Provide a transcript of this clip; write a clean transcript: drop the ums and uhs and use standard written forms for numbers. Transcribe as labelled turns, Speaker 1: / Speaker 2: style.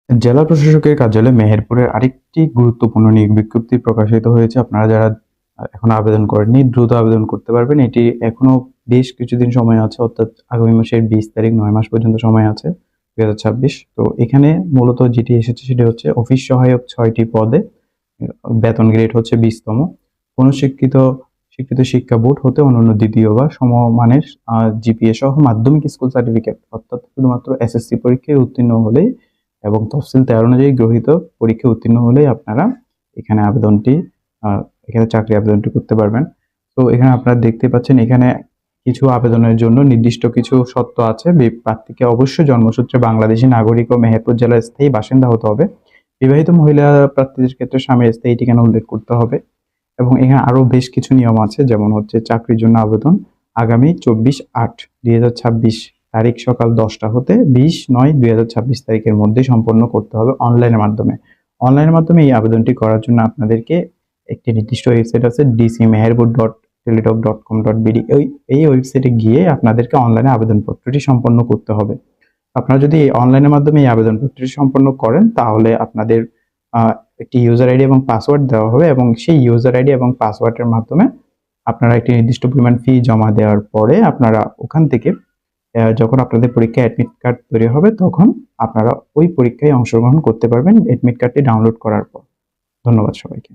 Speaker 1: জেলা প্রশাসকের কার্যালয়ে মেহেরপুরের আরেকটি গুরুত্বপূর্ণ নিয়োগ বিজ্ঞপ্তি প্রকাশিত হয়েছে। আপনারা যারা এখনো আবেদন করেননি দ্রুত আবেদন করতে পারবেন। এটি এখনো বেশ কিছুদিন সময় আছে, অর্থাৎ আগামী মাসের 20 তারিখ 9 মাস পর্যন্ত সময় আছে 2026। তো এখানে মূলত যেটি এসেছে সেটি হচ্ছে অফিস সহায়ক 6টি পদে বেতন গ্রেড হচ্ছে 20তম। কোনো শিক্ষিত শিক্ষা বোর্ড হতে অনন্য দ্বিতীয় বা সমমানের জিপিএ সহ মাধ্যমিক স্কুল সার্টিফিকেট, অর্থাৎ শুধুমাত্র এসএসসি পরীক্ষায় উত্তীর্ণ হলেই এবং তফসিল 13 অনুযায়ী গ্রহীত পরীক্ষায় উত্তীর্ণ হলেই আপনারা এখানে এখানে চাকরি আবেদনটি করতে পারবেন। তো এখানে আপনারা দেখতে পাচ্ছেন, এখানে কিছু আবেদনের জন্য নির্দিষ্ট কিছু শর্ত আছে। প্রার্থীকে অবশ্যই জন্মসূত্রে বাংলাদেশী নাগরিক ও মেহেরপুর জেলার স্থায়ী বাসিন্দা হতে হবে। বিবাহিত মহিলা প্রার্থীদের ক্ষেত্রে স্বামীর স্থায়ী ঠিকানা উল্লেখ করতে হবে। এবং এখানে আরো বেশ কিছু নিয়ম আছে, যেমন হচ্ছে চাকরির জন্য আবেদন আগামী 24/8/2026 তারিখ সকাল 10টা হতে 20/9/2026 তারিখের মধ্যে সম্পন্ন করতে হবে অনলাইনের মাধ্যমে। অনলাইনের মাধ্যমে এই আবেদনটি করার জন্য আপনাদেরকে একটি নির্দিষ্ট ওয়েবসাইট আছে dcmeherpur.teletalk.com.bd, এই ওয়েবসাইটে গিয়ে আপনাদেরকে অনলাইনে আবেদনপত্রটি সম্পন্ন করতে হবে। আপনারা যদি অনলাইনের মাধ্যমে এই আবেদনপত্রটি সম্পন্ন করেন তাহলে আপনাদের একটি ইউজার আইডি এবং পাসওয়ার্ড দেওয়া হবে, এবং সেই ইউজার আইডি এবং পাসওয়ার্ডের মাধ্যমে আপনারা একটি নির্দিষ্ট পরিমাণ ফি জমা দেওয়ার পরে আপনারা ওখান থেকে যখন আপনাদের পরীক্ষায় অ্যাডমিট কার্ড তৈরি হবে তখন আপনারা ওই পরীক্ষায় অংশগ্রহণ করতে পারবেন অ্যাডমিট কার্ডটি ডাউনলোড করার পর। ধন্যবাদ সবাইকে।